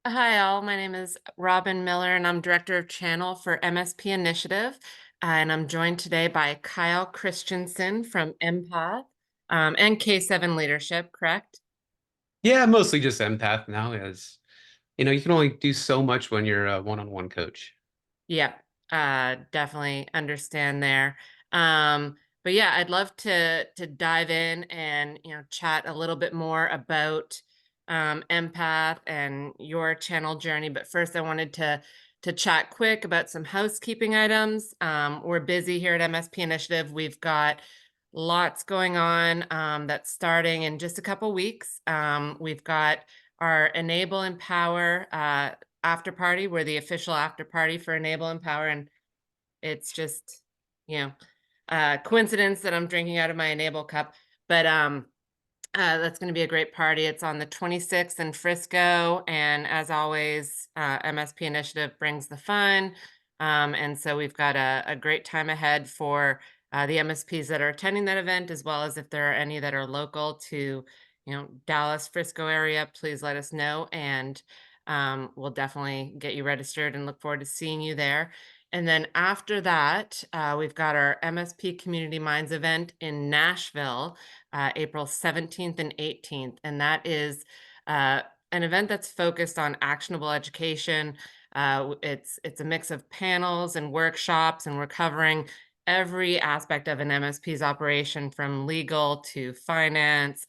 Hi, all. My name is Robin Miller, and I'm Director of Channel for MSP Initiative. And I'm joined today by Kyle Christensen from Empath and K7 Leadership, correct? Yeah, mostly just empath now, as you can only do so much when you're a one-on-one coach. Yep, definitely understand there. But yeah, I'd love to dive in and chat a little bit more about Empath and your channel journey. But first, I wanted to chat quick about some housekeeping items. We're busy here at MSP Initiative. We've got lots going on that's starting in just a couple weeks. We've got our Enable Empower after party. We're the official after party for Enable Empower, and it's just, you know, coincidence that I'm drinking out of my Enable cup. But that's going to be a great party. It's on the 26th in Frisco, and as always, MSP Initiative brings the fun. And so we've got a great time ahead for the MSPs that are attending that event, as well as if there are any that are local to, Dallas, Frisco area. Please let us know, and we'll definitely get you registered and look forward to seeing you there. And then after that, we've got our MSP Community Minds event in Nashville, April 17th and 18th. And that is an event that's focused on actionable education. It's a mix of panels and workshops, and we're covering every aspect of an MSP's operation from legal to finance,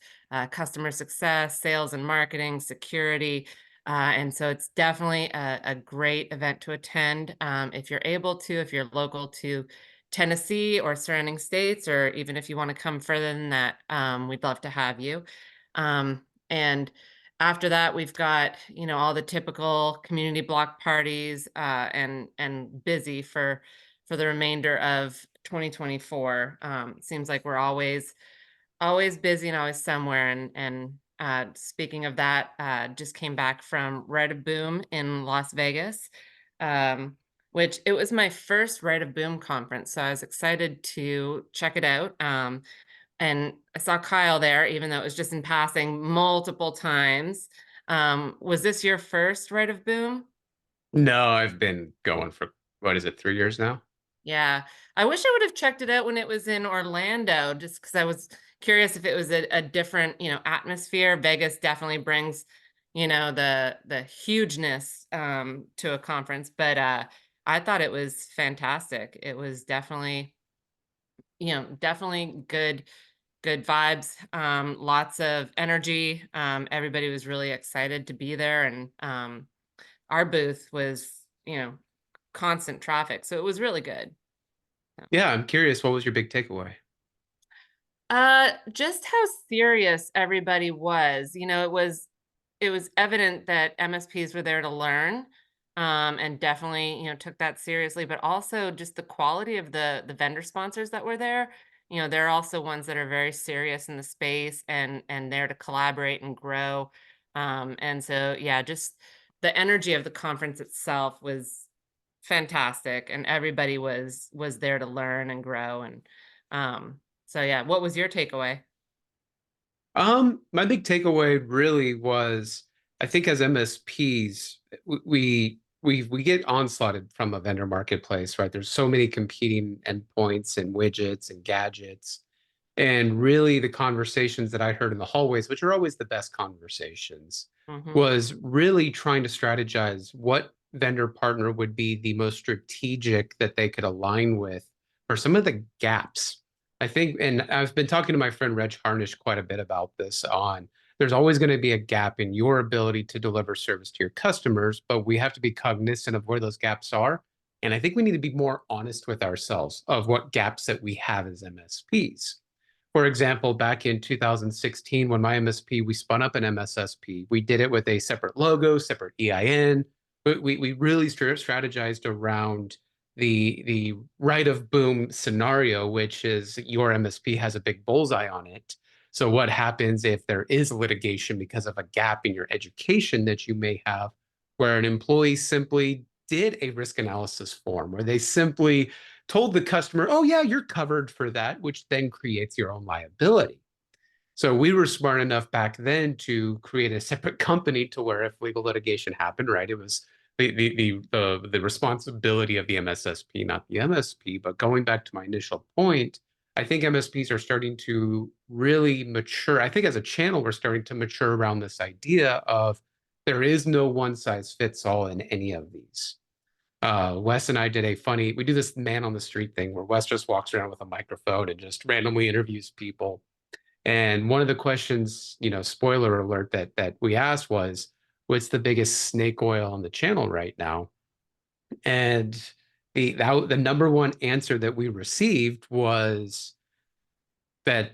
customer success, sales and marketing, security. And so it's definitely a great event to attend if you're able to, if you're local to Tennessee or surrounding states, or even if you want to come further than that, we'd love to have you. And after that, we've got all the typical community block parties and busy for the remainder of 2024. Seems like we're always busy and always somewhere. And speaking of that, just came back from Rite of Boom in Las Vegas, which it was my first Rite of Boom conference, so I was excited to check it out. And I saw Kyle there, even though it was just in passing multiple times. Was this your first Rite of Boom? No, I've been going for what is it, 3 years now? Yeah. I wish I would have checked it out when it was in Orlando, just because I was curious if it was a different, atmosphere. Vegas definitely brings, the hugeness to a conference, but I thought it was fantastic. It was definitely good vibes, lots of energy. Everybody was really excited to be there, and our booth was, constant traffic, so it was really good. Yeah, I'm curious, what was your big takeaway? Just how serious everybody was. It was evident that MSPs were there to learn, and definitely, took that seriously, but also just the quality of the vendor sponsors that were there. They're also ones that are very serious in the space and there to collaborate and grow. And so yeah, just the energy of the conference itself was fantastic, and everybody was there to learn and grow. And so yeah, what was your takeaway? My big takeaway really was, I think as MSPs, we get onslaughted from a vendor marketplace, right? There's so many competing endpoints and widgets and gadgets. And really, the conversations that I heard in the hallways, which are always the best conversations, Mhm. was really trying to strategize what vendor partner would be the most strategic that they could align with for some of the gaps. I think, and I've been talking to my friend Reg Harnish quite a bit about this on there's always going to be a gap in your ability to deliver service to your customers, but we have to be cognizant of where those gaps are. And I think we need to be more honest with ourselves of what gaps that we have as MSPs. For example, back in 2016, when my MSP, we spun up an MSSP. We did it with a separate logo, separate EIN. But we really strategized around the right of boom scenario, which is your MSP has a big bullseye on it. So what happens if there is litigation because of a gap in your education that you may have, where an employee simply did a risk analysis form, where they simply told the customer, oh, yeah, you're covered for that, which then creates your own liability. So we were smart enough back then to create a separate company to where if legal litigation happened, right, it was the responsibility of the MSSP, not the MSP. But going back to my initial point, I think MSPs are starting to really mature. I think as a channel, we're starting to mature around this idea of there is no one size fits all in any of these. Wes and I did we do this man on the street thing where Wes just walks around with a microphone and just randomly interviews people. And one of the questions, spoiler alert, that we asked was, what's the biggest snake oil on the channel right now? And the number one answer that we received was that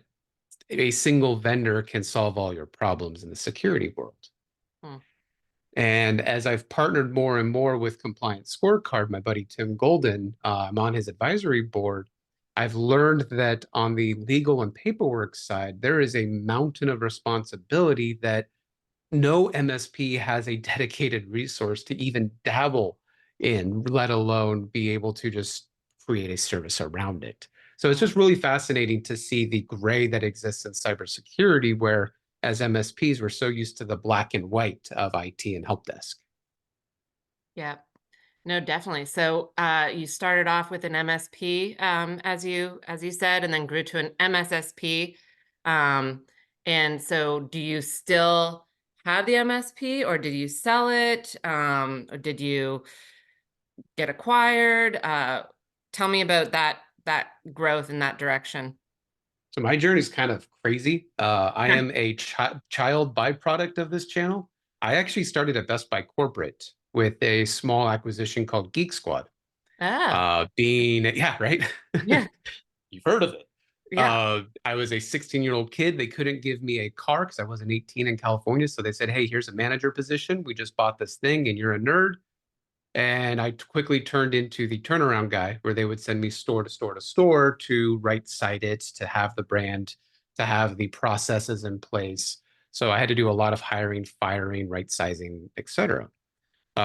a single vendor can solve all your problems in the security world. Hmm. And as I've partnered more and more with Compliance Scorecard, my buddy Tim Golden, I'm on his advisory board. I've learned that on the legal and paperwork side, there is a mountain of responsibility that no MSP has a dedicated resource to even dabble in, let alone be able to just create a service around it. So it's Hmm. just really fascinating to see the gray that exists in cybersecurity, where as MSPs, we're so used to the black and white of IT and help desk. Yeah. No, definitely. So you started off with an MSP, as you said, and then grew to an MSSP. Um, and so, do you still have the MSP, or did you sell it? Or did you get acquired? Tell me about that growth in that direction. So my journey is kind of crazy. I Yeah. am a child byproduct of this channel. I actually started at Best Buy Corporate with a small acquisition called Geek Squad. Ah, Yeah, right. yeah, You've heard of it. yeah. I was a 16-year-old kid. They couldn't give me a car because I wasn't 18 in California. So they said, hey, here's a manager position. We just bought this thing and you're a nerd. And I quickly turned into the turnaround guy where they would send me store to store to store to right site it, to have the brand, to have the processes in place. So I had to do a lot of hiring, firing, right sizing, etc.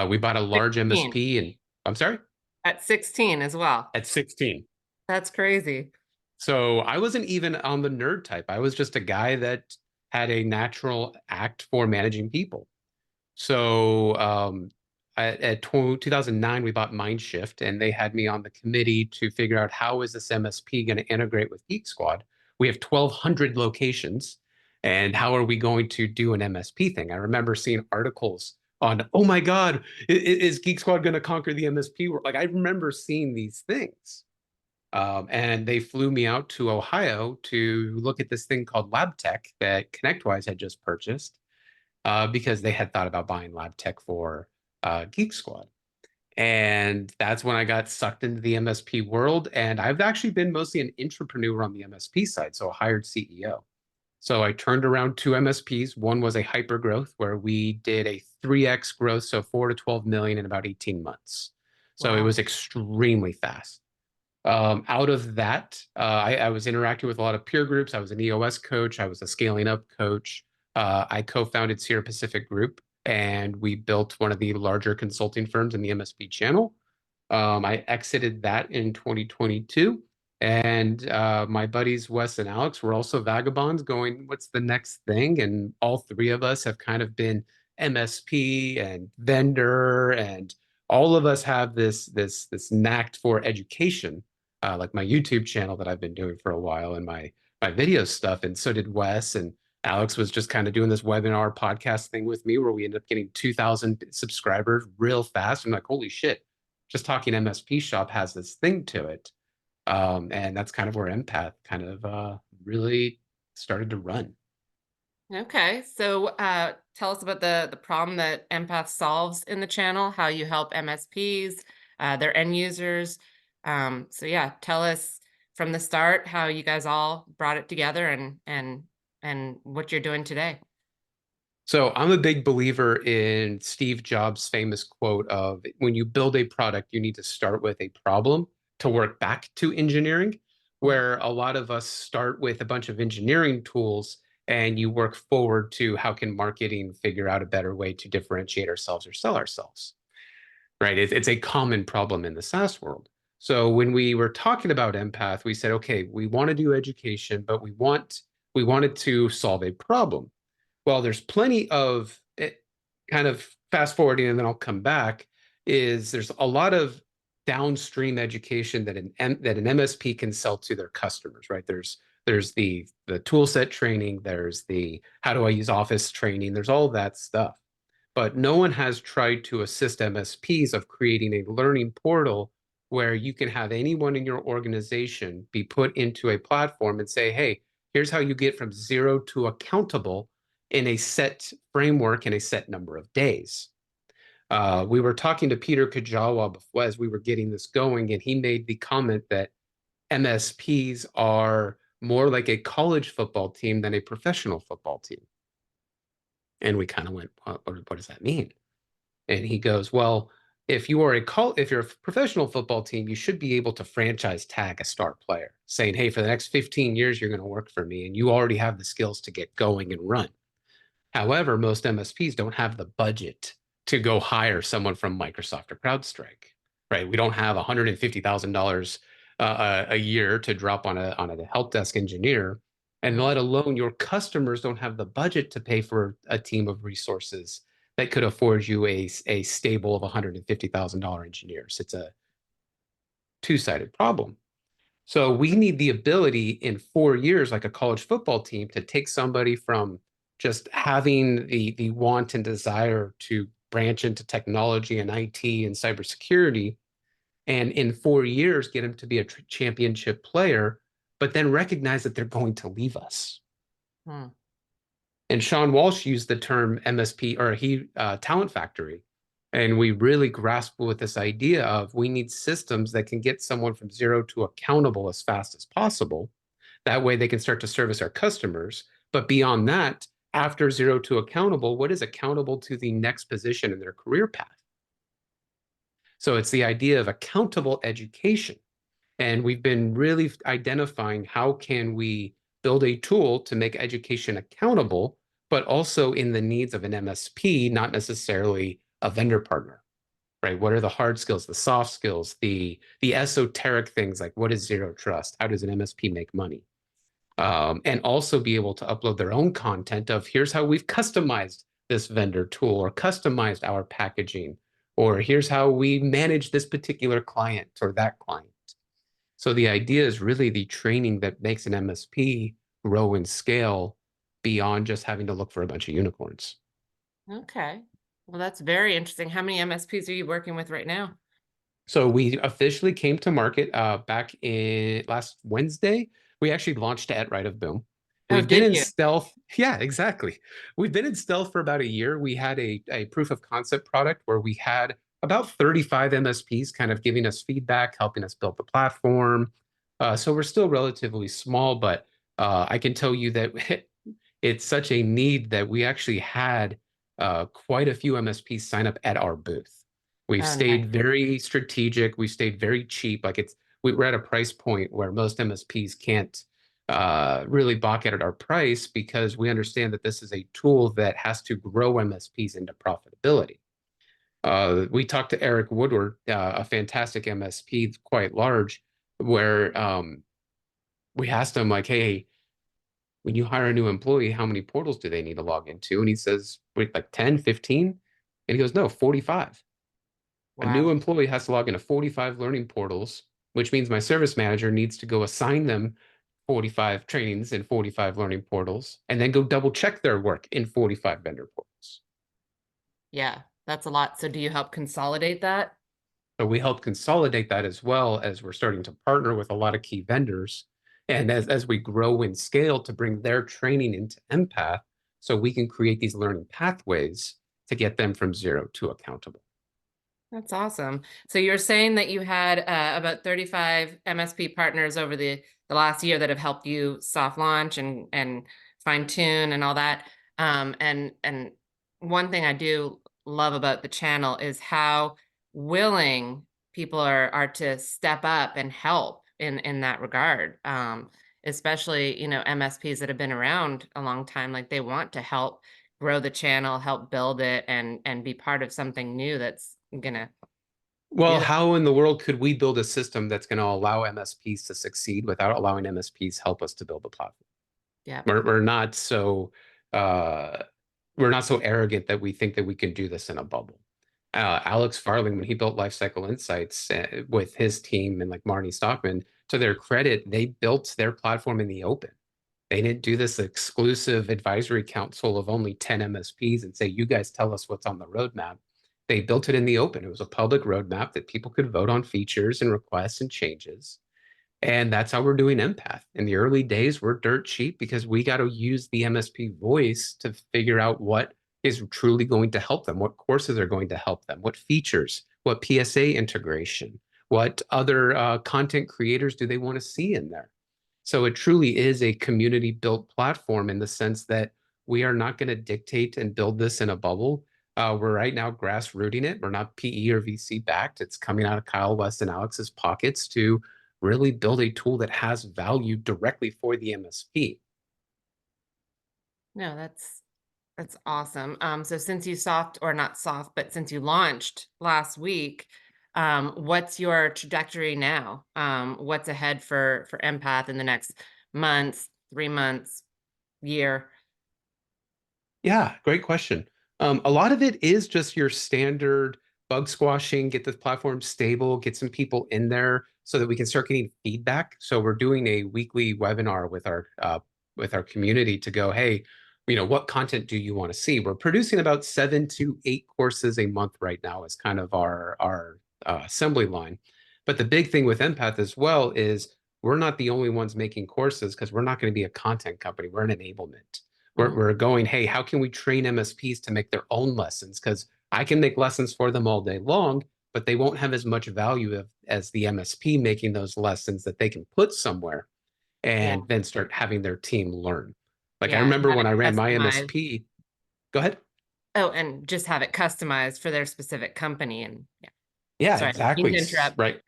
We bought a large 16. MSP and I'm sorry, At 16 as well. at 16. That's crazy. So I wasn't even on the nerd type. I was just a guy that had a natural act for managing people. So at 2009, we bought Mindshift, and they had me on the committee to figure out how is this MSP going to integrate with Geek Squad. We have 1,200 locations, and how are we going to do an MSP thing? I remember seeing articles on, oh my God, is Geek Squad going to conquer the MSP world? Like I remember seeing these things. And they flew me out to Ohio to look at this thing called Lab Tech that ConnectWise had just purchased because they had thought about buying Lab Tech for Geek Squad. And that's when I got sucked into the MSP world. And I've actually been mostly an entrepreneur on the MSP side, so a hired CEO. So I turned around two MSPs. One was a hyper growth where we did a 3x growth, so 4 to 12 million in about 18 months. So it Wow. was extremely fast. Out of that, I was interacting with a lot of peer groups. I was an EOS coach. I was a scaling up coach. I co-founded Sierra Pacific Group, and we built one of the larger consulting firms in the MSP channel. I exited that in 2022. And my buddies, Wes and Alex, were also vagabonds going, what's the next thing? And all three of us have kind of been MSP and vendor, and all of us have this knack for education, like my YouTube channel that I've been doing for a while and my video stuff. And so did Wes. And Alex was just kind of doing this webinar podcast thing with me where we ended up getting 2,000 subscribers real fast. I'm like, holy shit, just talking MSP shop has this thing to it. And that's kind of where Empath kind of really started to run. Okay, so tell us about the problem that Empath solves in the channel, how you help MSPs, their end users. So yeah, tell us from the start how you guys all brought it together and what you're doing today. So I'm a big believer in Steve Jobs' famous quote of when you build a product, you need to start with a problem to work back to engineering, Mm. where a lot of us start with a bunch of engineering tools and you work forward to how can marketing figure out a better way to differentiate ourselves or sell ourselves, right? It's a common problem in the SaaS world. So when we were talking about Empath, we said, okay, we want to do education, but we want We wanted to solve a problem. Well, there's plenty of kind of fast forwarding, and then I'll come back. Is there's a lot of downstream education that an MSP can sell to their customers, right? There's the tool set training, there's the how do I use Office training, there's all that stuff. But no one has tried to assist MSPs of creating a learning portal where you can have anyone in your organization be put into a platform and say, hey, here's how you get from zero to accountable in a set framework in a set number of days. We were talking to Peter Kajawa before, as we were getting this going, and he made the comment that MSPs are more like a college football team than a professional football team. And we kind of went, what does that mean? And he goes, well, if you're a professional football team, you should be able to franchise tag a star player, saying, hey, for the next 15 years, you're going to work for me, and you already have the skills to get going and run. However, most MSPs don't have the budget to go hire someone from Microsoft or CrowdStrike, right? We don't have $150,000 a year to drop on a help desk engineer, and Mhm. let alone your customers don't have the budget to pay for a team of resources that could afford you a stable of $150,000 engineers. It's a two-sided problem. So we need the ability in 4 years, like a college football team, to take somebody from just having the want and desire to branch into technology and IT and cybersecurity, and in 4 years get them to be a championship player, but then recognize that they're going to leave us. Hmm. And Sean Walsh used the term MSP, or talent factory. And we really grasped with this idea of we need systems that can get someone from zero to accountable as fast as possible. That way they can start to service our customers. But beyond that, after zero to accountable, what is accountable to the next position in their career path? So it's the idea of accountable education. And we've been really identifying how can we build a tool to make education accountable, but also in the needs of an MSP, not necessarily a vendor partner, right? What are the hard skills, the soft skills, the esoteric things like what is zero trust? How does an MSP make money? And also be able to upload their own content of here's how we've customized this vendor tool or customized our packaging, or here's how we manage this particular client or that client. So the idea is really the training that makes an MSP grow and scale beyond just having to look for a bunch of unicorns. Okay. Well, that's very interesting. How many MSPs are you working with right now? So we officially came to market back in last Wednesday. We actually launched at Right of Boom. Oh, We've been did in you? stealth. Yeah, exactly. We've been in stealth for about a year. We had a proof of concept product where we had about 35 MSPs kind of giving us feedback, helping us build the platform. So we're still relatively small, but I can tell you that it's such a need that we actually had quite a few MSPs sign up at our booth. We've Oh, nice. stayed very strategic. We stayed very cheap. We're at a price point where most MSPs can't really balk at our price because we understand that this is a tool that has to grow MSPs into profitability. We talked to Eric Woodward, a fantastic MSP, quite large, where we asked him like, "Hey, when you hire a new employee, how many portals do they need to log into?" And he says, "Wait, like 10, 15?" And he goes, "No, 45." A new Wow. employee has to log into 45 learning portals, which means my service manager needs to go assign them 45 trainings in 45 learning portals and then go double check their work in 45 vendor portals. Yeah, that's a lot. So do you help consolidate that? So we help consolidate that as well as we're starting to partner with a lot of key vendors. And as we grow and scale to bring their training into Empath, so we can create these learning pathways to get them from zero to accountable. That's awesome. So you're saying that you had about 35 MSP partners over the last year that have helped you soft launch and fine tune and all that. And one thing I do love about the channel is how willing people are to step up and help in that regard. Especially, MSPs that have been around a long time, like they want to help grow the channel, help build it, and be part of something new that's gonna Well, do that. how in the world could we build a system that's going to allow MSPs to succeed without allowing MSPs help us to build the platform? Yeah. We're not so uh, we're not so arrogant that we think that we can do this in a bubble. Alex Farling, when he built Lifecycle Insights with his team and like Marnie Stockman, to their credit, they built their platform in the open. They didn't do this exclusive advisory council of only 10 MSPs and say, you guys tell us what's on the roadmap. They built it in the open. It was a public roadmap that people could vote on features and requests and changes. And that's how we're doing Empath. In the early days, we're dirt cheap because we got to use the MSP voice to figure out what is truly going to help them, what courses are going to help them, what features, what PSA integration, what other content creators do they want to see in there. So it truly is a community built platform in the sense that we are not going to dictate and build this in a bubble. We're right now grassrooting it. We're not PE or VC backed. It's coming out of Kyle West and Alex's pockets to really build a tool that has value directly for the MSP. No, that's awesome. So since you soft or not soft, but since you launched last week, what's your trajectory now? What's ahead for Empath in the next months, 3 months, year? Yeah, great question. A lot of it is just your standard bug squashing, get the platform stable, get some people in there so that we can start getting feedback. So we're doing a weekly webinar with our community to go, hey, what content do you want to see? We're producing about 7 to 8 courses a month right now as kind of our assembly line. But the big thing with Empath as well is we're not the only ones making courses because we're not going to be a content company. We're an enablement. Mm, We're going, hey, how can we train MSPs to make their own lessons? Because I can make lessons for them all day long, but they won't have as much value as the MSP making those lessons that they can put somewhere yeah, and then start having their team learn. Like I yeah, and remember have when it I ran my customized. MSP, go ahead. Oh, and just have it customized for their specific company. And yeah, Yeah, sorry, I didn't mean exactly. to interrupt. Right.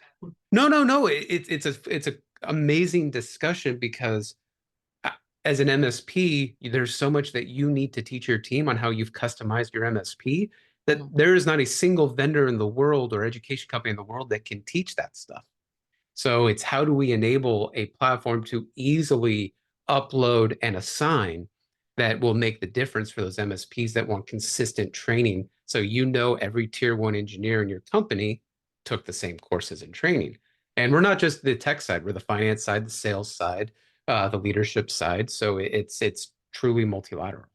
No. It's a amazing discussion because uh, as an MSP, there's so much that you need to teach your team on how you've customized your MSP that Mhm. there is not a single vendor in the world or education company in the world that can teach that stuff. So it's how do we enable a platform to easily upload and assign that will make the difference for those MSPs that want consistent training. So every tier one engineer in your company took the same courses and training. And we're not just the tech side, we're the finance side, the sales side, the leadership side. So it's truly multilateral.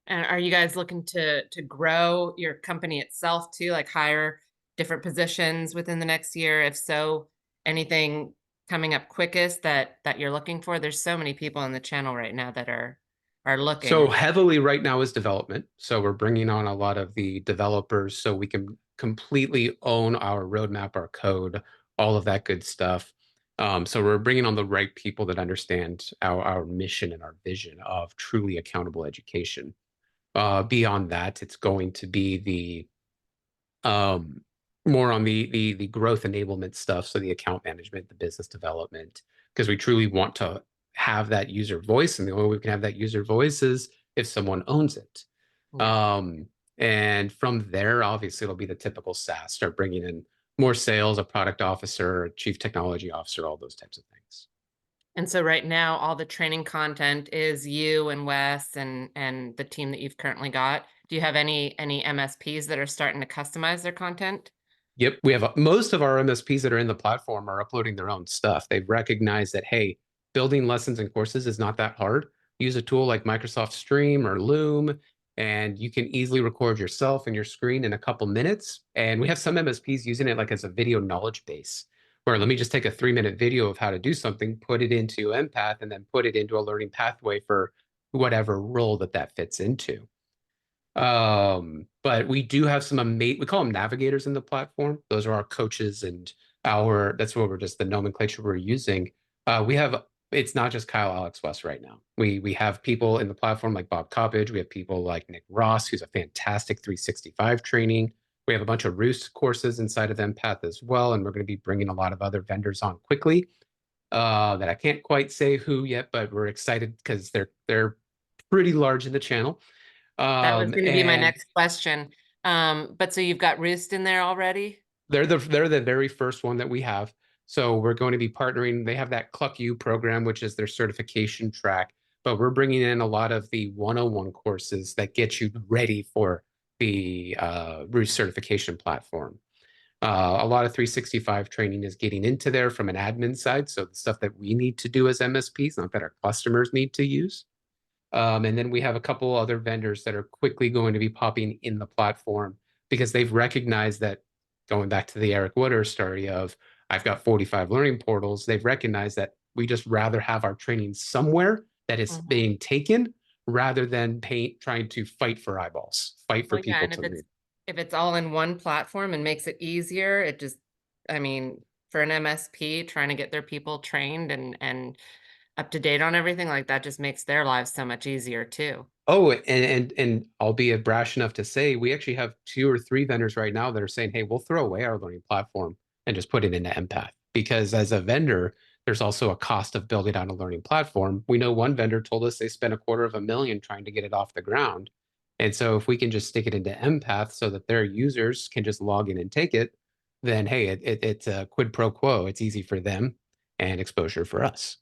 And are you guys looking to grow your company itself too, like hire different positions within the next year? If so, anything coming up quickest that you're looking for? There's so many people in the channel right now that are So looking. heavily right now is development. So we're bringing on a lot of the developers so we can completely own our roadmap, our code, all of that good stuff. So we're bringing on the right people that understand our mission and our vision of truly accountable education. Beyond that, it's going to be um, more on the growth enablement stuff, so the account management, the business development, because we truly want to have that user voice, and the only way we can have that user voice is if someone owns it. Yeah. And from there, obviously, it'll be the typical SaaS, start bringing in more sales, a product officer, a chief technology officer, all those types of things. And so right now, all the training content is you and Wes and the team that you've currently got. Do you have any MSPs that are starting to customize their content? Yep, we have most of our MSPs that are in the platform are uploading their own stuff. They've recognized that, hey, building lessons and courses is not that hard. Use a tool like Microsoft Stream or Loom, and you can easily record yourself and your screen in a couple minutes. And we have some MSPs using it like as a video knowledge base, where let me just take a 3-minute video of how to do something, put it into Empath, and then put it into a learning pathway for whatever role that fits into. But we do have some amazing, we call them navigators in the platform. Those are our coaches and that's what we're just the nomenclature we're using. We have, it's not just Kyle, Alex, West right now. We have people in the platform like Bob Coppage. We have people like Nick Ross, who's a fantastic 365 training. We have a bunch of Roost courses inside of Empath as well. And we're going to be bringing a lot of other vendors on quickly that I can't quite say who yet, but we're excited because they're pretty large in the channel. That was gonna be my And next question. But so you've got Roost in there already? they're the very first one that we have. So we're going to be partnering. They have that Cluck U program, which is their certification track. but we're bringing in a lot of the one-on-one courses that get you ready for the Roost certification platform. A lot of 365 training is getting into there from an admin side. So the stuff that we need to do as MSPs, not that our customers need to use. And then we have a couple other vendors that are quickly going to be popping in the platform because they've recognized that, going back to the Eric Woodard story of I've got 45 learning portals, they've recognized that we just rather have our training somewhere that is Mhm. being taken rather than trying to fight for eyeballs, fight for Well, yeah, people and to read. if it's all in one platform and makes it easier, it just I mean, for an MSP trying to get their people trained and up to date on everything, like, that just makes their lives so much easier too. Oh, and I'll be brash enough to say we actually have two or three vendors right now that are saying, "Hey, we'll throw away our learning platform and just put it into Empath." Because as a vendor, there's also a cost of building out a learning platform. We know one vendor told us they spent $250,000 trying to get it off the ground. And so if we can just stick it into Empath so that their users can just log in and take it, then hey, it's a quid pro quo. It's easy for them and exposure for us.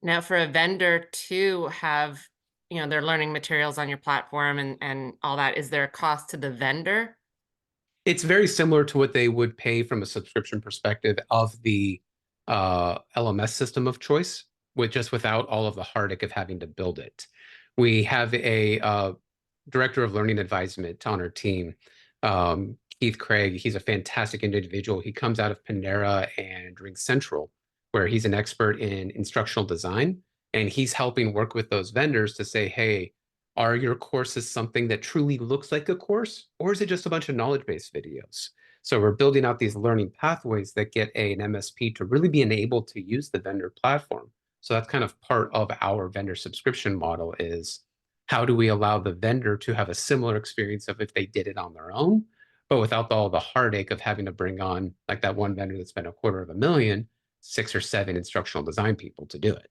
Now for a vendor to have, their learning materials on your platform and all that, is there a cost to the vendor? It's very similar to what they would pay from a subscription perspective of the LMS system of choice, with just without all of the heartache of having to build it. We have a director of learning advisement on our team, Keith Craig. He's a fantastic individual. He comes out of Panera and Drink Central, where he's an expert in instructional design, and he's helping work with those vendors to say, hey, are your courses something that truly looks like a course, or is it just a bunch of knowledge-based videos? So we're building out these learning pathways that get an MSP to really be enabled to use the vendor platform. So that's kind of part of our vendor subscription model is how do we allow the vendor to have a similar experience of if they did it on their own, but without all the heartache of having to bring on like that one vendor that spent $250,000, 6 or 7 instructional design people to do it.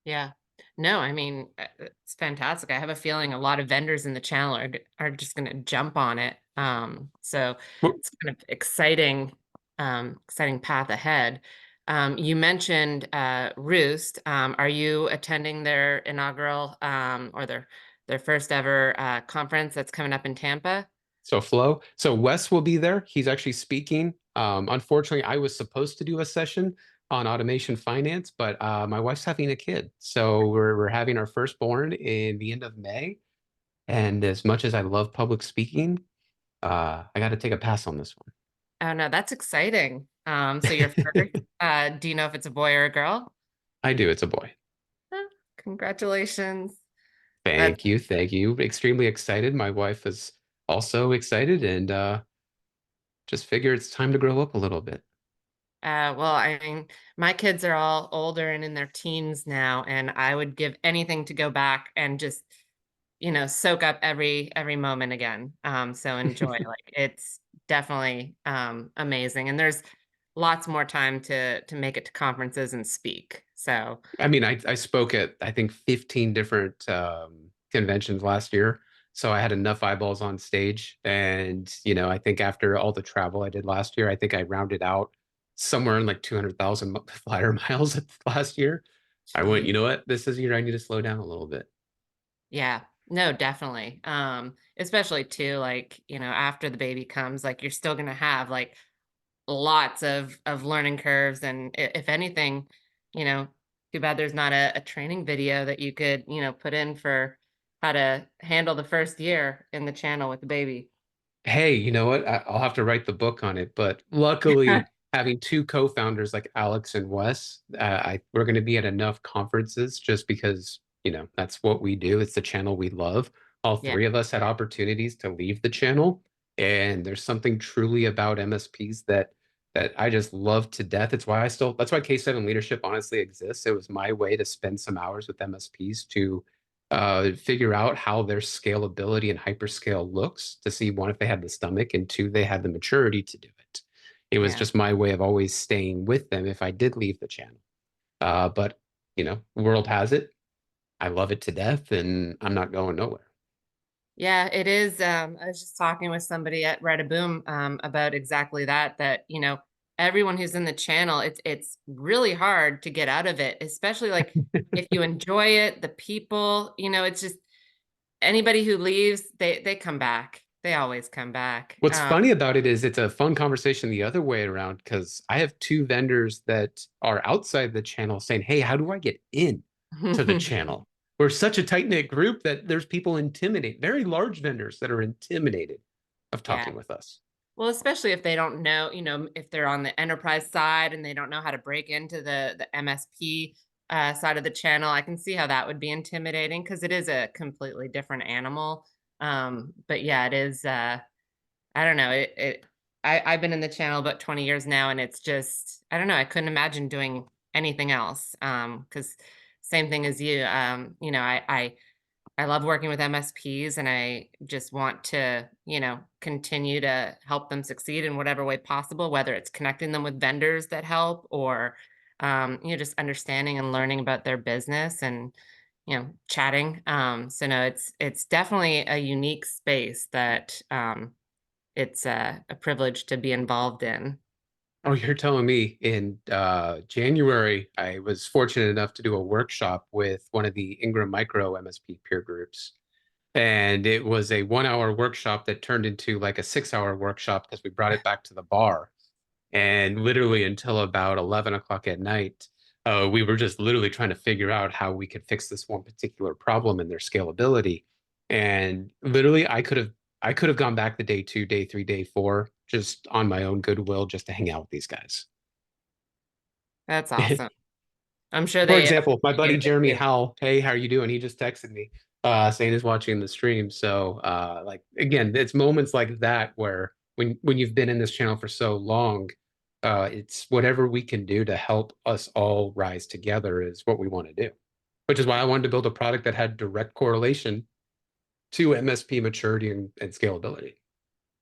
Yeah. No, I mean, it's fantastic. I have a feeling a lot of vendors in the channel are just gonna jump on it. So it's kind of exciting path ahead. You mentioned Roost. Are you attending their inaugural or their first ever conference that's coming up in Tampa? So Flo, so Wes will be there. He's actually speaking. Unfortunately, I was supposed to do a session on automation finance, but my wife's having a kid, so we're having our firstborn in the end of May. And as much as I love public speaking, I got to take a pass on this Oh no, that's exciting. So your first, one. do you know if it's a boy or a girl? I do. It's a boy. Oh, congratulations. That's Thank you. Thank you. Extremely excited. My wife is also excited, and just figure it's time to grow up a little bit. well, I mean, my kids are all older and in their teens now, and I would give anything to go back and just, soak up every moment again. So enjoy. Like it's definitely amazing. And there's lots more time to make it to conferences and speak. So I mean, I spoke at I think 15 different conventions last year, so I had enough eyeballs on stage. And I think after all the travel I did last year, I think I rounded out somewhere in like 200,000 flyer miles last year. I went, you gee, know what? This is a year I need to slow down a little bit. yeah, no, definitely. Especially too, like, after the baby comes, like you're still gonna have like lots of learning curves, and if anything, you know, too bad there's not a training video that you could, put in for how to handle the first year in the channel with the baby. Hey, you know what? I'll have to write the book on it. But luckily, having two co-founders like Alex and Wes, we're going to be at enough conferences just because, that's what we do. It's the channel we love. All Yeah, three of us had opportunities to leave the channel, and there's something truly about MSPs that I just love to death. That's why K7 Leadership honestly exists. It was my way to spend some hours with MSPs to figure out how their scalability and hyperscale looks to see one, if they had the stomach, and two, they had the maturity to do it. It was yeah. just my way of always staying with them if I did leave the channel. But, world has it. I love it to death and I'm not going nowhere. Yeah, it is. I was just talking with somebody at Boom about exactly that, everyone who's in the channel, it's really hard to get out of it, especially like if you enjoy it, the people, it's just anybody who leaves, they come back. They always come back. What's funny about it is it's a fun conversation the other way around because I have two vendors that are outside the channel saying, "Hey, how do I get in to the channel?" We're such a tight-knit group that there's people intimidate, very large vendors that are intimidated of Yeah. talking with us. Well, especially if they don't know, if they're on the enterprise side and they don't know how to break into the MSP side of the channel, I can see how that would be intimidating because it is a completely different animal. But yeah, it is. I don't know. I've been in the channel about 20 years now, and it's just I don't know. I couldn't imagine doing anything else. Because same thing as you. I love working with MSPs and I just want to, continue to help them succeed in whatever way possible, whether it's connecting them with vendors that help or, just understanding and learning about their business and, chatting. So no, it's definitely a unique space that it's a privilege to be involved in. Oh, you're telling me in January, I was fortunate enough to do a workshop with one of the Ingram Micro MSP peer groups. And it was a 1 hour workshop that turned into like a 6 hour workshop because we brought it back to the bar. And literally until about 11 o'clock at night, we were just literally trying to figure out how we could fix this one particular problem and their scalability. And literally, I could have gone back the day 2, day 3, day 4, just on my own goodwill, just to hang out with these guys. That's awesome. I'm sure For they example, my buddy appreciated it Jeremy too. Howell, hey, how are you doing? He just texted me, saying he's watching the stream. So, like again, it's moments like that where when you've been in this channel for so long, it's whatever we can do to help us all rise together is what we want to do. Which is why I wanted to build a product that had direct correlation to MSP maturity and scalability.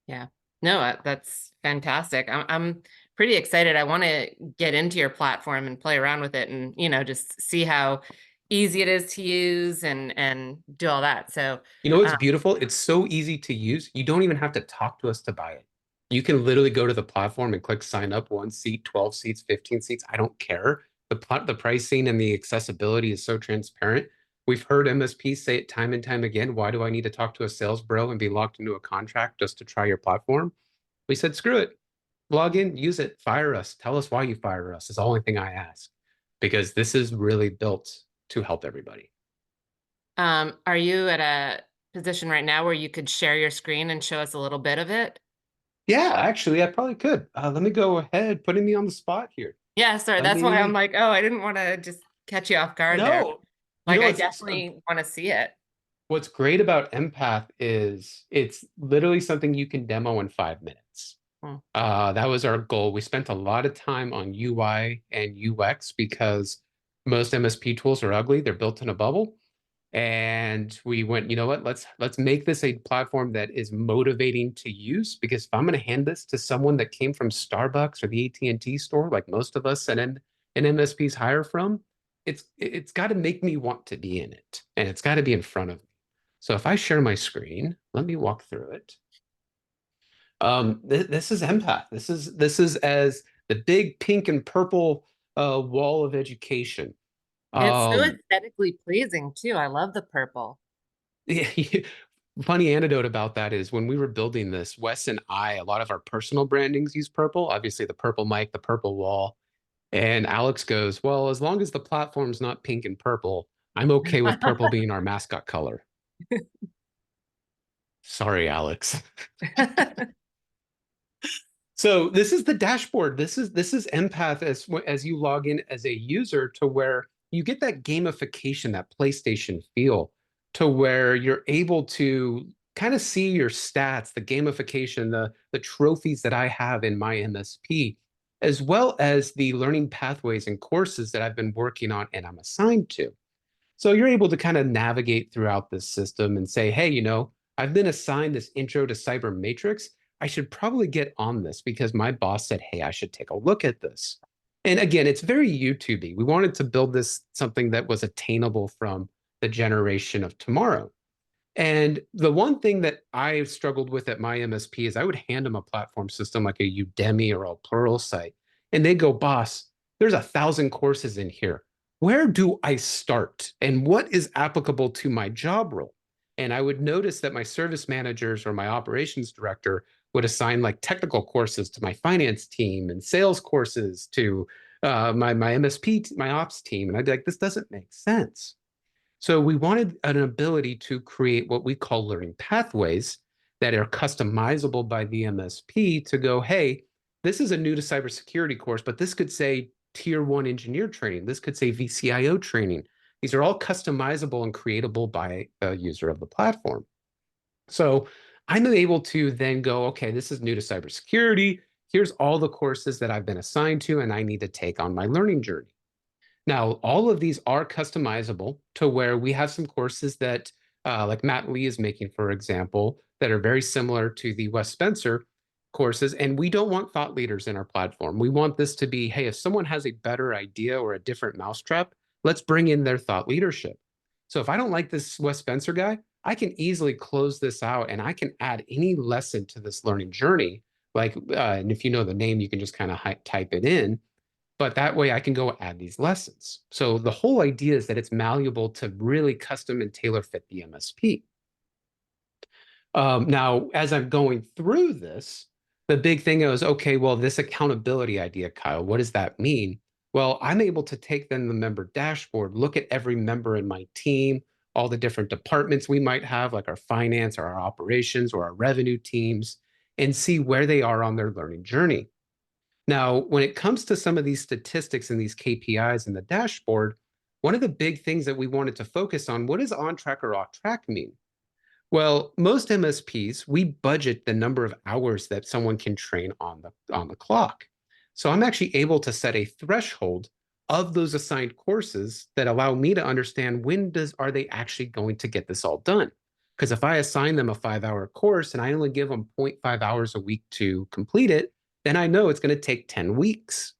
Yeah. No, that's fantastic. I'm pretty excited. I want to get into your platform and play around with it and, just see how easy it is to use and do all that. So, You know what's uh, beautiful? It's so easy to use. You don't even have to talk to us to buy it. You can literally go to the platform and click sign up, 1 seat, 12 seats, 15 seats. I don't care. The pricing and the accessibility is so transparent. We've heard MSPs say it time and time again. Why do I need to talk to a sales bro and be locked into a contract just to try your platform? We said, screw it. Log in, use it, fire us. Tell us why you fire us is the only thing I ask because this is really built to help everybody. are you at a position right now where you could share your screen and show us a little bit of it? Yeah, actually, I probably could. Let me go ahead, putting me on the spot here. Yeah, sorry. Let That's why I'm me. like, oh, I didn't want to just catch you off guard there. No, you Like, know I what's definitely want to see it. what's great about Empath is it's literally something you can demo in 5 minutes. Hmm. That was our goal. We spent a lot of time on UI and UX because most MSP tools are ugly. They're built in a bubble. And we went, you know what? Let's make this a platform that is motivating to use. Because if I'm going to hand this to someone that came from Starbucks or the AT&T store, like most of us and MSPs hire from, it's got to make me want to be in it, and it's got to be in front of me. So if I share my screen, let me walk through it. This is Empath. This is as the big pink and purple wall of education. It's so Um, aesthetically pleasing too. I love the purple. Funny anecdote about that is when we were building this, Wes and I, a lot of our personal brandings use purple, obviously the purple mic, the purple wall. And Alex goes, well, as long as the platform's not pink and purple, I'm okay with purple being our mascot color. Sorry, Alex. So this is the dashboard. This is Empath as you log in as a user to where you get that gamification, that PlayStation feel, to where you're able to kind of see your stats, the gamification, the trophies that I have in my MSP, as well as the learning pathways and courses that I've been working on and I'm assigned to. So you're able to kind of navigate throughout this system and say, hey, I've been assigned this intro to cyber matrix. I should probably get on this because my boss said, hey, I should take a look at this. And again, it's very YouTubey. We wanted to build this something that was attainable from the generation of tomorrow. And the one thing that I struggled with at my MSP is I would hand them a platform system like a Udemy or a Pluralsight And they go, boss, there's 1,000 courses in here. Where do I start? And what is applicable to my job role? And I would notice that my service managers or my operations director would assign like technical courses to my finance team and sales courses to my MSP, my ops team. And I'd be like, this doesn't make sense. So we wanted an ability to create what we call learning pathways that are customizable by the MSP to go, hey, this is a new to cybersecurity course, but this could say tier one engineer training. This could say VCIO training. These are all customizable and creatable by a user of the platform. So I'm able to then go, okay, this is new to cybersecurity. Here's all the courses that I've been assigned to, and I need to take on my learning journey. Now, all of these are customizable to where we have some courses that, like Matt Lee is making, for example, that are very similar to the Wes Spencer courses. And we don't want thought leaders in our platform. We want this to be, hey, if someone has a better idea or a different mousetrap, let's bring in their thought leadership. So if I don't like this Wes Spencer guy, I can easily close this out and I can add any lesson to this learning journey. Like, and if you know the name, you can just kind of type it in, but that way I can go add these lessons. So the whole idea is that it's malleable to really custom and tailor fit the MSP. Now, as I'm going through this, the big thing is, okay, well, this accountability idea, Kyle, what does that mean? Well, I'm able to take then the member dashboard, look at every member in my team, all the different departments we might have, like our finance or our operations or our revenue teams, and see where they are on their learning journey. Now, when it comes to some of these statistics and these KPIs in the dashboard, one of the big things that we wanted to focus on, what does on track or off track mean? Well, most MSPs, we budget the number of hours that someone can train on the clock. So I'm actually able to set a threshold of those assigned courses that allow me to understand when are they actually going to get this all done? Because if I assign them a 5-hour course and I only give them zero point 0.5 hours a week to complete it, then I know it's going to take 10 weeks.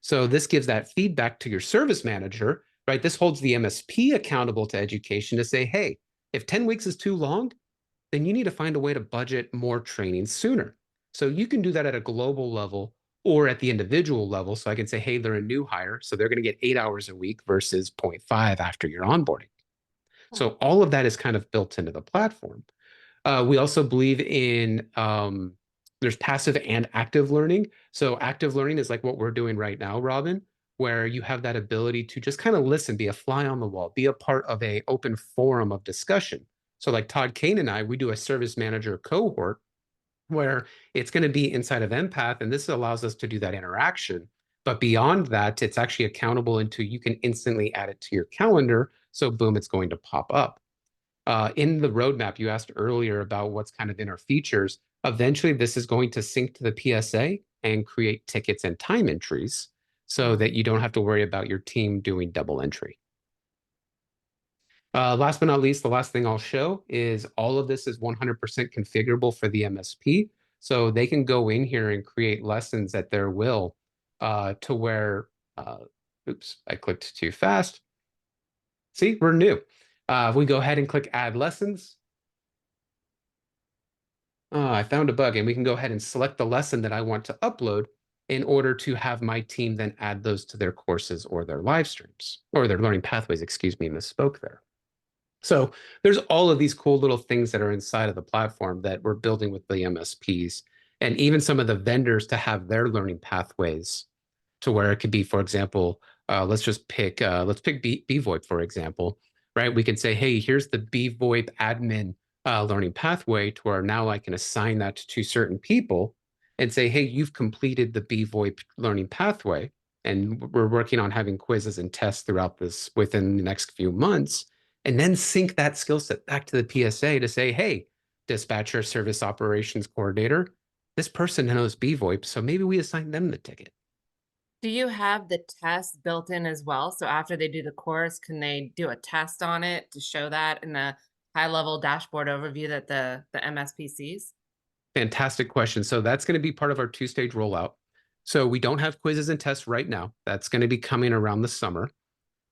So this gives that feedback to your service manager, right? This holds the MSP accountable to education to say, hey, if 10 weeks is too long, then you need to find a way to budget more training sooner. So you can do that at a global level or at the individual level. So I can say, hey, they're a new hire, so they're going to get 8 hours a week versus zero point 0.5 after your onboarding. So all of that is kind of built into the platform. We also believe in there's passive and active learning. So active learning is like what we're doing right now, Robin, where you have that ability to just kind of listen, be a fly on the wall, be a part of a open forum of discussion. So like Todd Kane and I, we do a service manager cohort where it's going to be inside of Empath, and this allows us to do that interaction. But beyond that, it's actually accountable into you can instantly add it to your calendar. So boom, it's going to pop up. In the roadmap, you asked earlier about what's kind of in our features. Eventually, this is going to sync to the PSA and create tickets and time entries so that you don't have to worry about your team doing double entry. Last but not least, the last thing I'll show is all of this is 100% configurable for the MSP. So they can go in here and create lessons at their will to where, oops, I clicked too fast. See, we're new. If we go ahead and click add lessons, I found a bug, and we can go ahead and select the lesson that I want to upload in order to have my team then add those to their courses or their live streams or their learning pathways, excuse me, misspoke there. So there's all of these cool little things that are inside of the platform that we're building with the MSPs and even some of the vendors to have their learning pathways to where it could be, for example, let's pick BVoIP, for example, right? We can say, hey, here's the BVoIP admin learning pathway to where now I can assign that to certain people and say, hey, you've completed the BVoIP learning pathway. And we're working on having quizzes and tests throughout this within the next few months, and then sync that skill set back to the PSA to say, hey, dispatcher service operations coordinator, this person knows BVoIP, so maybe we assign them the ticket. Do you have the test built in as well? So after they do the course, can they do a test on it to show that in the high level dashboard overview that the MSP sees? Fantastic question. So that's going to be part of our two-stage rollout. So we don't have quizzes and tests right now. That's going to be coming around the summer.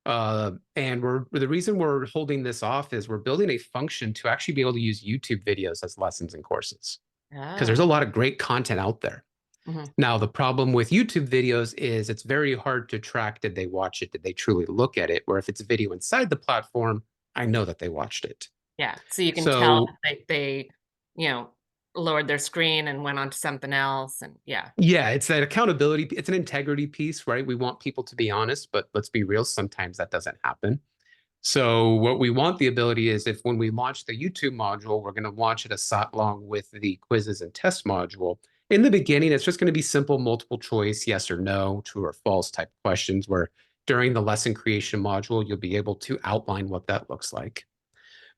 And the reason we're holding this off is we're building a function to actually be able to use YouTube videos as lessons and courses because there's a Oh, lot of great content out there. Mhm. Now, the problem with YouTube videos is it's very hard to track, did they watch it? Did they truly look at it? Where if it's a video inside the platform, I know that they watched it. Yeah, so you can tell So if they, you know, lowered their screen and went on to something else, and yeah. yeah, it's that accountability. It's an integrity piece, right? We want people to be honest, but let's be real, sometimes that doesn't happen. So what we want the ability is if when we launch the YouTube module, we're going to launch it a sat along with the quizzes and test module. In the beginning, it's just going to be simple multiple choice, yes or no, true or false type questions, where during the lesson creation module, you'll be able to outline what that looks like.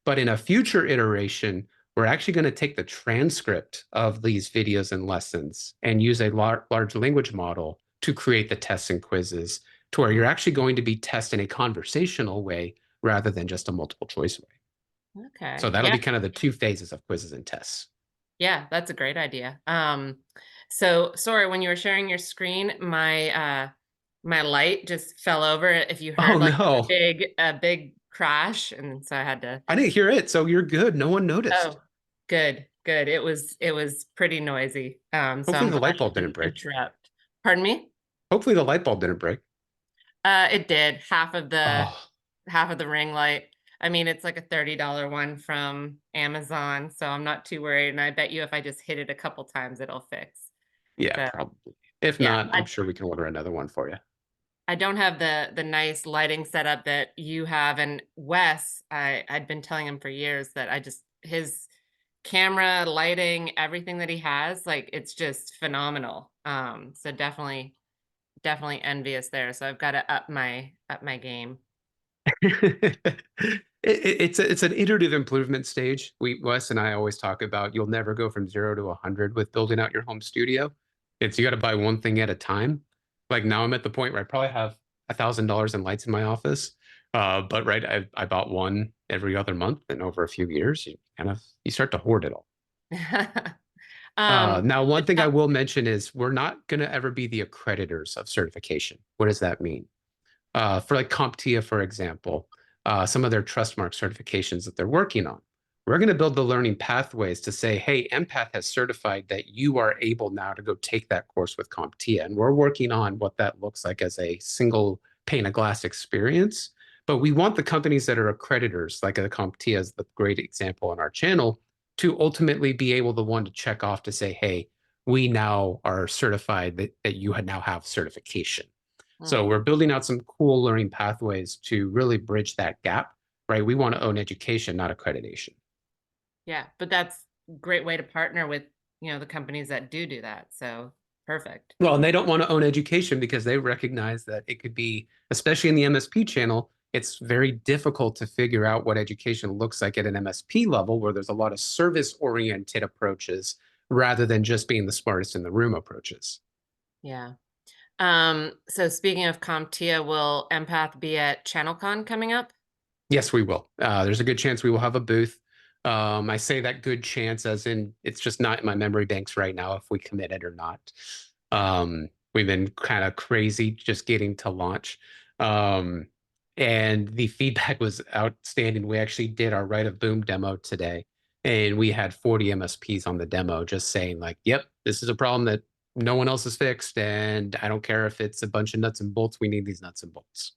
But in a future iteration, we're actually going to take the transcript of these videos and lessons and use a large language model to create the tests and quizzes to where you're Mm, actually going to be tested in a conversational way rather than just a multiple choice way. So okay, that'll yeah, be kind of the two phases of quizzes and tests. yeah, that's a great idea. So sorry, when you were sharing your screen, my light just fell over. If you Oh heard like no, a big crash, and so I had to. I didn't hear it. So you're good. No one noticed. Oh, good, good. It was pretty noisy. So Hopefully I'm the glad light bulb it didn't didn't break. interrupt. Pardon me? Hopefully the light bulb didn't break. It did Oh, half of the ring light. I mean, it's like a $30 one from Amazon, so I'm not too worried. And I bet you if I just hit it a couple times, it'll fix. yeah, So probably. If yeah, not, I'm sure we can order another one for you. I don't have the nice lighting setup that you have. And Wes, I'd been telling him for years that I just his camera, lighting, everything that he has, like it's just phenomenal. So definitely envious there. So I've got to up my game. It's an iterative improvement stage. Wes and I always talk about you'll never go from 0 to 100 with building out your home studio. It's you got to buy one thing at a time. Like now I'm at the point where I probably have $1,000 in lights in my office. But right, I bought one every other month, and over a few years, you start to hoard it all. Now, one But thing I will mention is we're not going to ever be the accreditors of certification. What does that mean? For like CompTIA, for example, some of their Trustmark certifications that they're working on. We're going to build the learning pathways to say, hey, Empath has certified that you are able now to go take that course with CompTIA. And we're working on what that looks like as a single pane of glass experience. But we want the companies that are accreditors, like the CompTIA is the great example on our channel, to ultimately be able the one to check off to say, hey, we now are certified that you now have certification. So mm, we're building out some cool learning pathways to really bridge that gap, right? We want to own education, not accreditation. yeah, but that's a great way to partner with, the companies that do that. So perfect. Well, and they don't want to own education because they recognize that it could be, especially in the MSP channel, it's very difficult to figure out what education looks like at an MSP level where there's a lot of service oriented approaches rather than just being the smartest in the room approaches. Yeah. So speaking of CompTIA, will Empath be at ChannelCon coming up? Yes, we will. There's a good chance we will have a booth. I say that good chance as in it's just not in my memory banks right now if we commit it or not. We've been kind of crazy just getting to launch. Um, and the feedback was outstanding. We actually did our Right of Boom demo today, and we had 40 MSPs on the demo just saying, like, yep, this is a problem that no one else has fixed. And I don't care if it's a bunch of nuts and bolts, we need these nuts and bolts.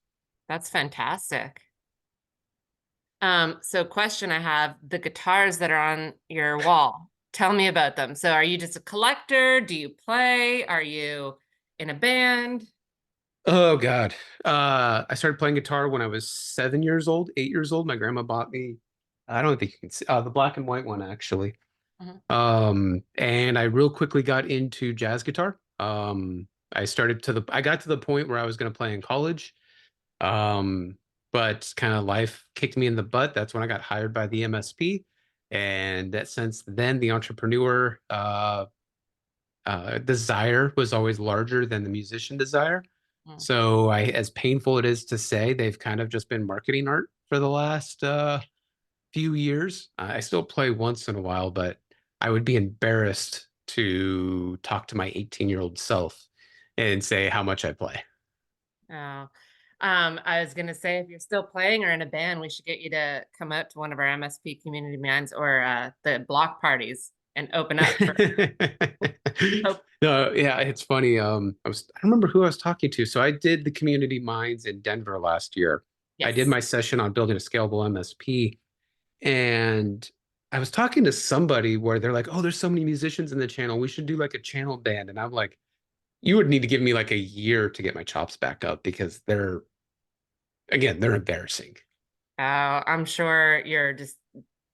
That's fantastic. So question I have, the guitars that are on your wall, tell me about them. So are you just a collector? Do you play? Are you in a band? Oh God. I started playing guitar when I was 7 years old, 8 years old. My grandma bought me, I don't think you can see, the black and white one actually. Mhm, And I real quickly got into jazz guitar. I got to the point where I was going to play in college. Um, but kind of life kicked me in the butt. That's when I got hired by the MSP. And that since then, the entrepreneur, desire was always larger than the musician desire. mm. So as painful it is to say, they've kind of just been marketing art for the last few years. I still play once in a while, but I would be embarrassed to talk to my 18-year-old self and say how much I play. Oh, I was gonna say if you're still playing or in a band, we should get you to come out to one of our MSP community bands or the block parties and open up for. Oh, No, yeah, it's funny. I don't remember who I was talking to. So I did the community minds in Denver last year. I did yes. my session on building a scalable MSP, and I was talking to somebody where they're like, "Oh, there's so many musicians in the channel. We should do like a channel band." And I'm like, "You would need to give me like a year to get my chops back up because they're embarrassing." I'm sure you're just,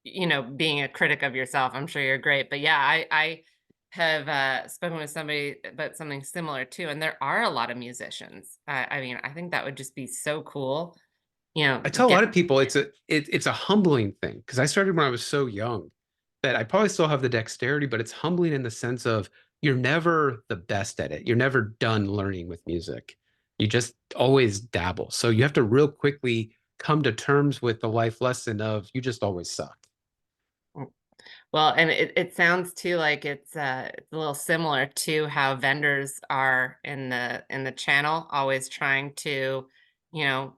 being a critic of yourself. I'm sure you're great. But yeah, I have spoken with somebody about something similar too. And there are a lot of musicians. I mean, I think that would just be so cool. I tell a Get lot of people it's a humbling thing because I started when I was so young that I probably still have the dexterity, but it's humbling in the sense of you're never the best at it. You're never done learning with music. You just always dabble. So you have to real quickly come to terms with the life lesson of you just always suck. well, and it sounds too like it's a little similar to how vendors are in the channel, always trying to, you know,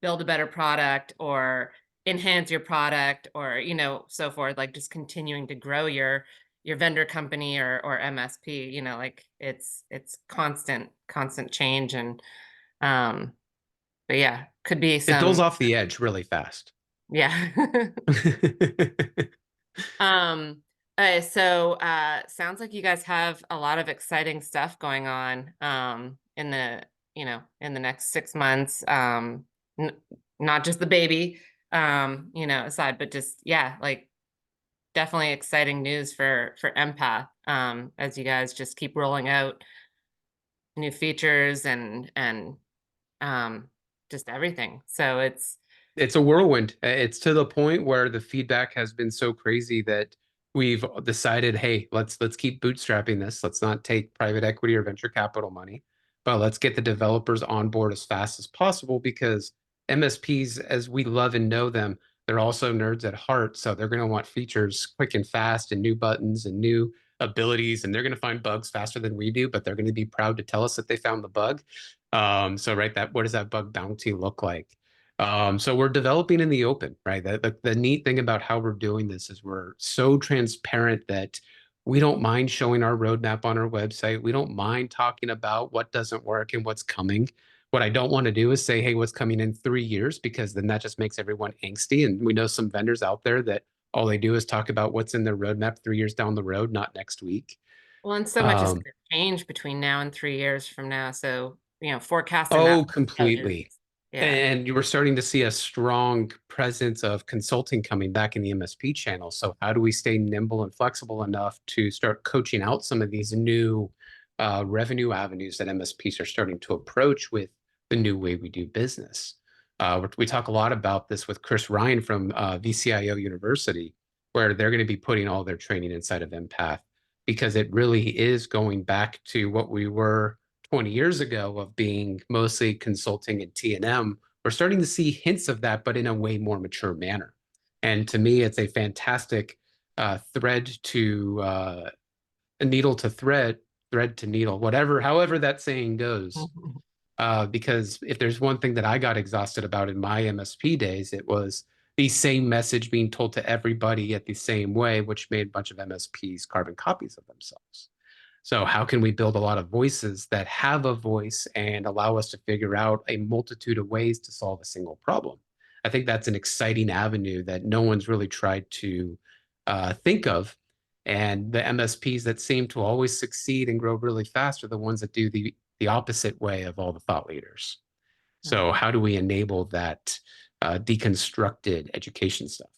build a better product or enhance your product or, so forth, like just continuing to grow your vendor company or MSP, like it's constant change and um but yeah, could be It dulls some off the edge really fast. yeah. Um, sounds like you guys have a lot of exciting stuff going on in the next 6 months. N- Not just the baby, aside, but just yeah, like definitely exciting news for Empath. As you guys just keep rolling out new features and um just everything. So It's a whirlwind. It's to the point where the feedback has been so crazy that we've decided, hey, let's keep bootstrapping this. Let's not take private equity or venture capital money, but let's get the developers on board as fast as possible because MSPs, as we love and know them, they're also nerds at heart. So they're going to want features quick and fast and new buttons and new abilities, and they're going to find bugs faster than we do, but they're going to be proud to tell us that they found the bug. So right, that what does that bug bounty look like? So we're developing in the open, right? The neat thing about how we're doing this is we're so transparent that we don't mind showing our roadmap on our website. We don't mind talking about what doesn't work and what's coming. What I don't want to do is say, hey, what's coming in 3 years, because then that just makes everyone angsty. And we know some vendors out there that all they do is talk about what's in their roadmap 3 years down the road, not next week. well, and so much is Um, going to change between now and 3 years from now. So, forecasting that Oh, out is completely. yeah. And you were starting to see a strong presence of consulting coming back in the MSP channel. So how do we stay nimble and flexible enough to start coaching out some of these new revenue avenues that MSPs are starting to approach with the new way we do business? We talk a lot about this with Chris Ryan from VCIO University, where they're going to be putting all their training inside of Empath because it really is going back to what we were 20 years ago of being mostly consulting and T&M. We're starting to see hints of that, but in a way more mature manner. And to me, it's a fantastic thread to a needle to thread, thread to needle, whatever, however that saying goes. Because if there's one thing that I got exhausted about in my MSP days, it was the same message being told to everybody at the same way, which made a bunch of MSPs carbon copies of themselves. So, how can we build a lot of voices that have a voice and allow us to figure out a multitude of ways to solve a single problem? I think that's an exciting avenue that no one's really tried to think of. And the MSPs that seem to always succeed and grow really fast are the ones that do the opposite way of all the thought leaders. So, Mhm. how do we enable that deconstructed education stuff?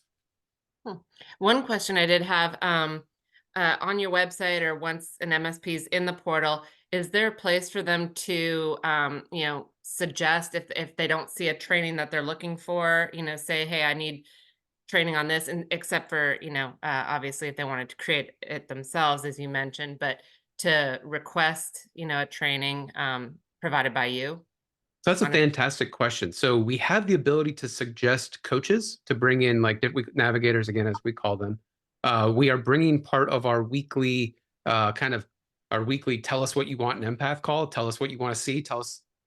Hmm. One question I did have, on your website or once an MSP is in the portal, is there a place for them to, suggest if they don't see a training that they're looking for, say, hey, I need training on this, and except for, obviously if they wanted to create it themselves, as you mentioned, but to request, a training provided by you So that's a on it. fantastic question. So we have the ability to suggest coaches to bring in like navigators again, as we call them. We are bringing part of our weekly kind of our weekly tell us what you want an empath call. Tell us what you want to see.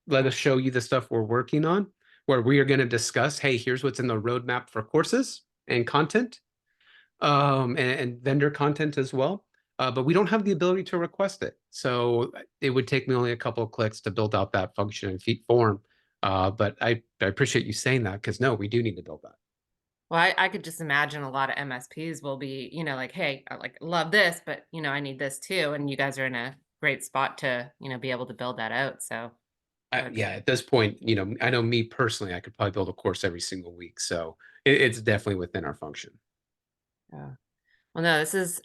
Let us show you the stuff we're working on. Where we are going to discuss, hey, here's what's in the roadmap for courses and content, and vendor content as well. but we don't have the ability to request it. So it would take me only a couple of clicks to build out that function in Feat form. But I appreciate you saying that because no, we do need to build that. Well, I could just imagine a lot of MSPs will be, like, "Hey, I, like, love this, but, I need this too," and you guys are in a great spot to, be able to build that out, so that would be Yeah, at this point, I know me personally, I could probably build a course every single week. So it's definitely within our function. yeah. Well, no, this is,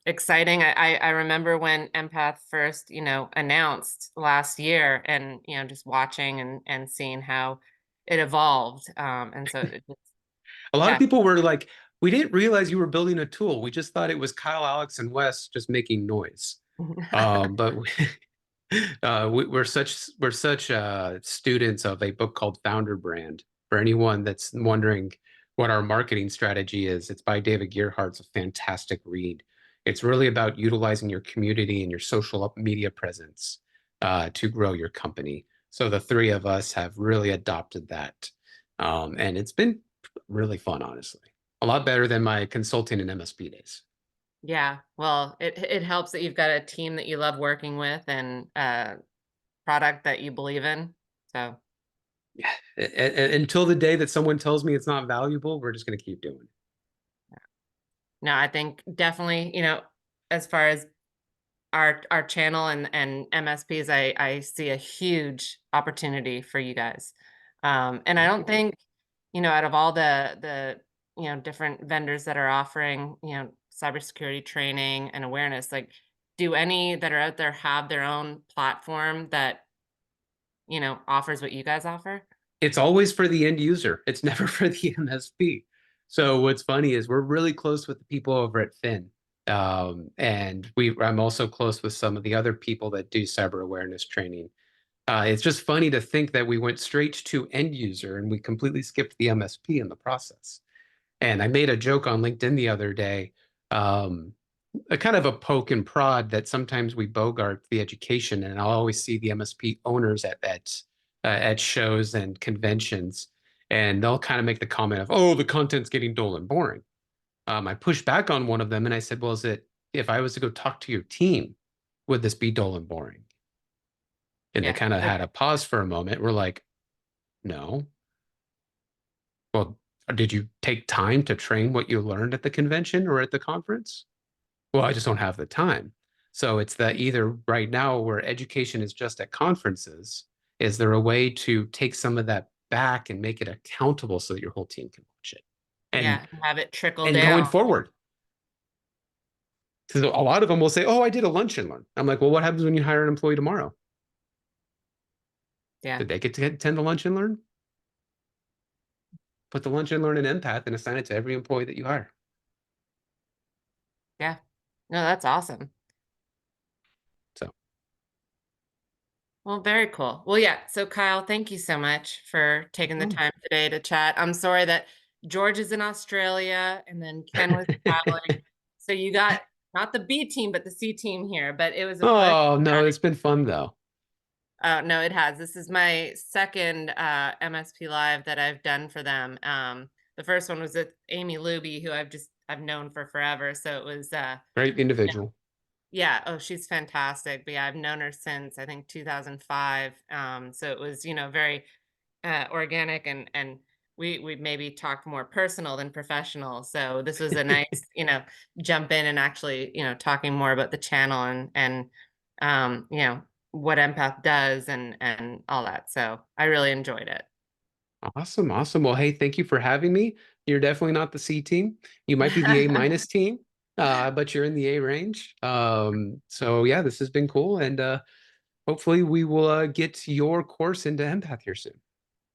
exciting. I remember when Empath first, announced last year and, just watching and seeing how it evolved, and so it just A lot of yeah. people were like, we didn't realize you were building a tool. We just thought it was Kyle, Alex, and Wes just making noise. But we're such students of a book called Founder Brand. For anyone that's wondering what our marketing strategy is, it's by David Gearhart. It's a fantastic read. It's really about utilizing your community and your social media presence to grow your company. So the three of us have really adopted that, and it's been really fun, honestly. A lot better than my consulting and MSP days. Yeah, well, it helps that you've got a team that you love working with and a product that you believe in, so Yeah. Until the day that someone tells me it's not valuable, we're just going to keep doing it. no, I think definitely, as far as our channel and MSPs, I see a huge opportunity for you guys. And I Thank don't you. think, out of all the different vendors that are offering, cybersecurity training and awareness, like, do any that are out there have their own platform that, offers what you guys offer? It's always for the end user. It's never for the MSP. So what's funny is we're really close with the people over at Fin. And I'm also close with some of the other people that do cyber awareness training. It's just funny to think that we went straight to end user and we completely skipped the MSP in the process. And I made a joke on LinkedIn the other day, um, a kind of a poke and prod that sometimes we bogart the education, and I'll always see the MSP owners at shows and conventions, and they'll kind of make the comment of, "Oh, the content's getting dull and boring." I pushed back on one of them, and I said, "Well, is it if I was to go talk to your team, would this be dull and boring?" And they Yeah. kind of Like, had a pause for a moment. We're like, "No." Well, did you take time to train what you learned at the convention or at the conference? Well, I just don't have the time. So it's that either right now where education is just at conferences, is there a way to take some of that back and make it accountable so that your whole team can watch it? And yeah, have it trickle and down. going forward, so a lot of them will say, "Oh, I did a lunch and learn." I'm like, "Well, what happens when you hire an employee tomorrow? Yeah. Did they get to attend the lunch and learn? Put the lunch and learn in Empath and assign it to every employee that you hire." Yeah. No, that's awesome. So, Well, very cool. Well, yeah. So, Kyle, thank you so much for taking the oh. time today to chat. I'm sorry that George is in Australia and then Ken was traveling. So, you got not the B team, but the C team here. But it was a pleasure Oh no, chatting. it's been fun though. No, it has. This is my second MSP Live that I've done for them. The first one was with Amy Luby, who I've known for forever. So it was Great individual. yeah, oh, she's fantastic. But yeah, I've known her since I think 2005. So it was, very organic and we maybe talked more personal than professional. So this was a nice, jump in and actually, talking more about the channel and what Empath does and all that. So I really enjoyed it. Awesome, awesome. Well, hey, thank you for having me. You're definitely not the C team. You might be the A minus team, but you're in the A range. So yeah, this has been cool, and hopefully we will get your course into Empath here soon.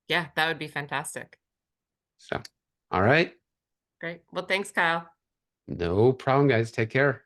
Yeah, that would be fantastic. So, all right, Great. Well, thanks, Kyle. no problem, guys. Take care.